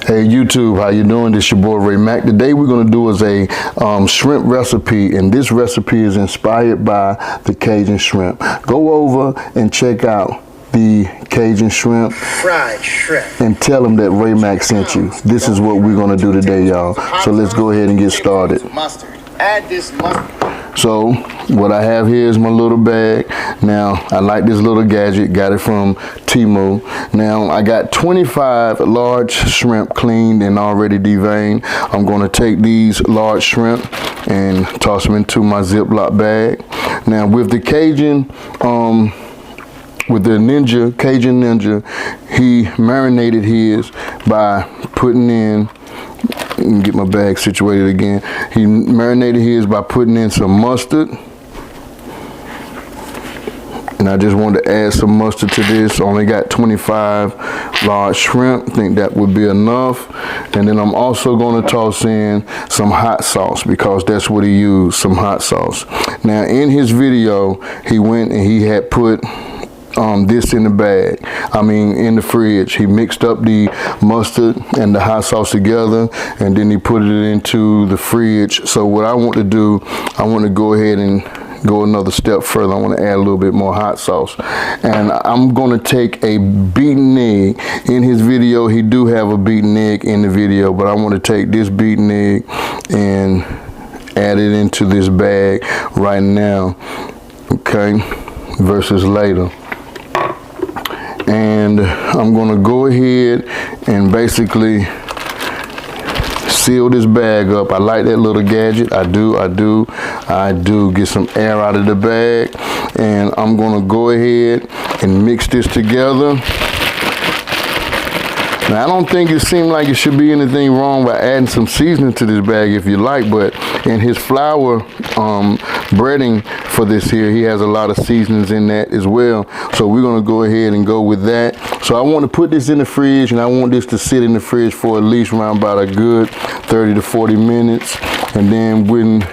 Hey YouTube, how you doing? This your boy Ray Mack. Today we're going to do is a shrimp recipe, and this recipe is inspired by the Cajun shrimp. Go over and check out the Cajun shrimp, fried shrimp, and tell them that Ray Mack sent you. This is what we're going to do today, y'all. So let's go ahead and get started. Mustard. Add this mustard. So what I have here is my little bag. Now I like this little gadget, got it from Temu. Now I got 25 large shrimp cleaned and already deveined. I'm going to take these large shrimp and toss them into my Ziploc bag. Now with the Cajun, with the Cajun Ninja, he marinated his by putting in, and get my bag situated again. He marinated his by putting in some mustard. And I just wanted to add some mustard to this. Only got 25 large shrimp. I think that would be enough. And then I'm also going to toss in some hot sauce because that's what he used, some hot sauce. Now in his video, he went and he had put this in the bag, in the fridge. He mixed up the mustard and the hot sauce together, and then he put it into the fridge. So what I want to do, I want to go ahead and go another step further. I want to add a little bit more hot sauce, and I'm going to take a beaten egg. In his video, he do have a beaten egg in the video, but I want to take this beaten egg and add it into this bag right now, okay, versus later. And I'm going to go ahead and basically seal this bag up. I like that little gadget. I do get some air out of the bag, and I'm going to go ahead and mix this together. Now I don't think it seemed like it should be anything wrong by adding some seasoning to this bag if you like, but in his flour breading for this here, he has a lot of seasonings in that as well. So we're going to go ahead and go with that. So I want to put this in the fridge, and I want this to sit in the fridge for at least around about a good 30 to 40 minutes. And then when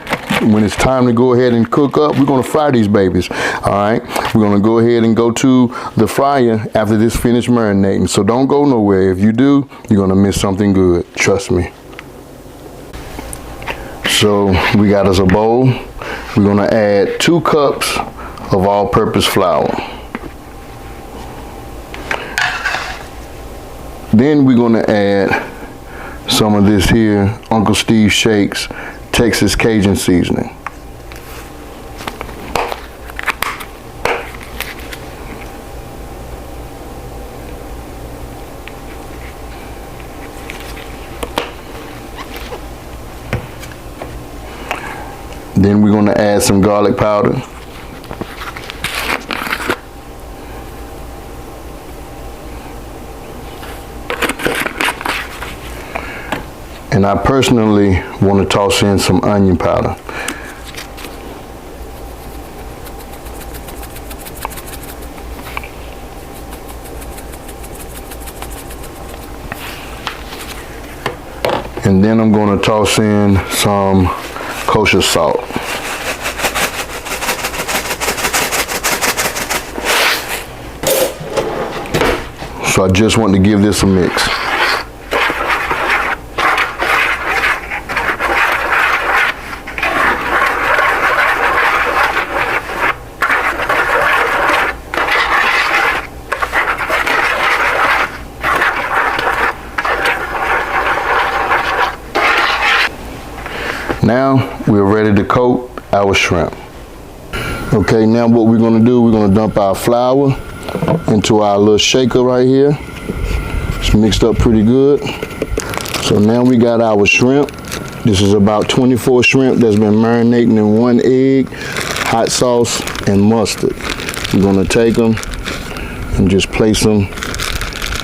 it's time to go ahead and cook up, we're going to fry these babies. All right, we're going to go ahead and go to the fryer after this finished marinating. So don't go nowhere. If you do, you're going to miss something good. Trust me. So we got us a bowl. We're going to add 2 cups of all-purpose flour. Then we're going to add some of this here Uncle Steve Shakes Texas Cajun seasoning. Then we're going to add some garlic powder. And I personally want to toss in some onion powder. And then I'm going to toss in some kosher salt. So I just want to give this a mix. Now we're ready to coat our shrimp. Okay, now what we're going to do, we're going to dump our flour into our little shaker right here. It's mixed up pretty good. So now we got our shrimp. This is about 24 shrimp that's been marinating in 1 egg, hot sauce, and mustard. We're going to take them and just place them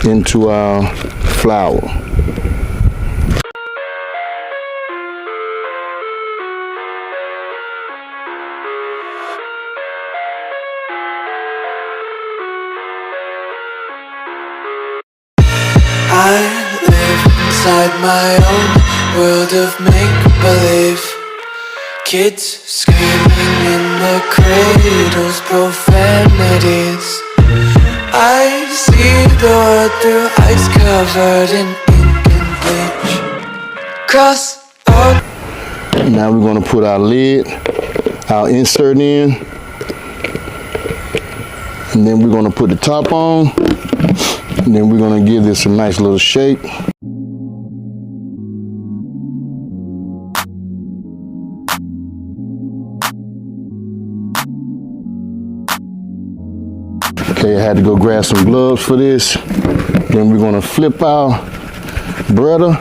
into our flour. I live inside my own world of make-believe. Kids screaming in their cradles, profanities. I see the world through ice covered in ink and cross road. Now we're gonna put our lid, our insert in, and then we're gonna put the top on, and then we're gonna give this a nice little shake. Okay, I had to go grab some gloves for this. Then we're gonna flip our breader,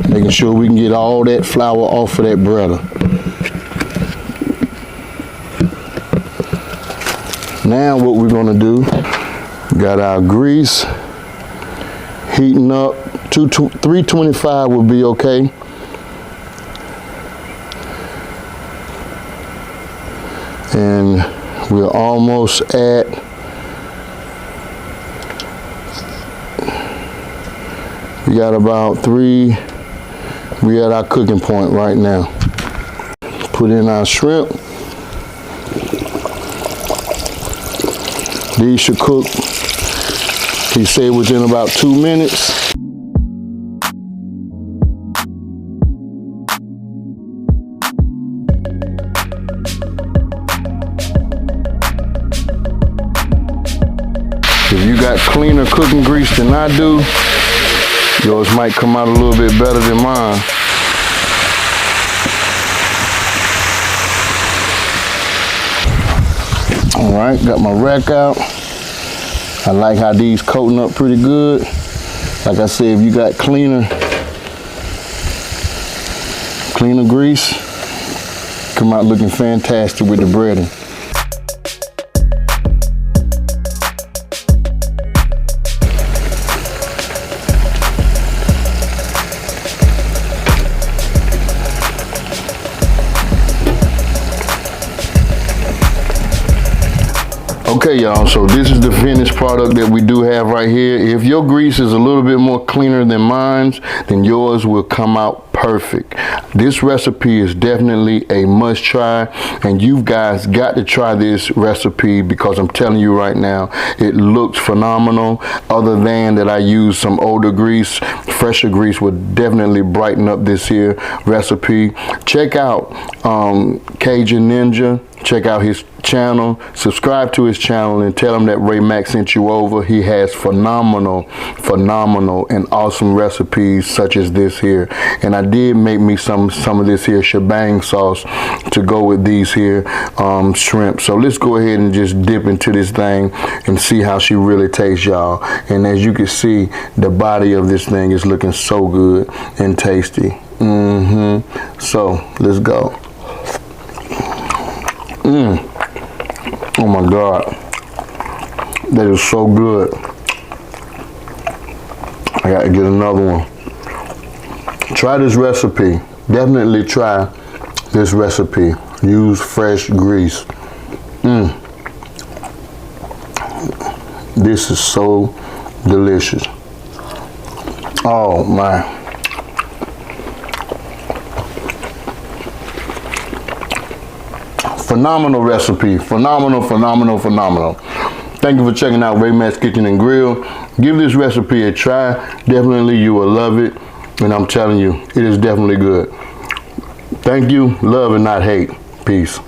making sure we can get all that flour off of that breader. Now what we're gonna do, we got our grease heating up. 325 will be okay. And we're almost at we got about 3. We at our cooking point right now. Put in our shrimp. These should cook, he said, within about 2 minutes. If you got cleaner cooking grease than I do, yours might come out a little bit better than mine. All right, got my rack out. I like how these coating up pretty good. Like I said, if you got cleaner grease, come out looking fantastic with the breading. Okay, y'all, so this is the finished product that we do have right here. If your grease is a little bit more cleaner than mine's, then yours will come out perfect. This recipe is definitely a must try, and you guys got to try this recipe because I'm telling you right now, it looks phenomenal. Other than that, I use some older grease. Fresher grease would definitely brighten up this here recipe. Check out Cajun Ninja. Check out his channel, subscribe to his channel, and tell him that Ray Mack sent you over. He has phenomenal and awesome recipes such as this here. And I did make me some of this here shebang sauce to go with these here shrimp. So let's go ahead and just dip into this thing and see how she really tastes, y'all. And as you can see, the body of this thing is looking so good and tasty. So let's go. Oh my God, that is so good. I gotta get another one. Try this recipe. Definitely try this recipe. Use fresh grease. This is so delicious. Oh my. Phenomenal recipe, phenomenal. Thank you for checking out Ray Mack's Kitchen and Grill. Give this recipe a try. Definitely you will love it. And I'm telling you, it is definitely good. Thank you, love and not hate. Peace.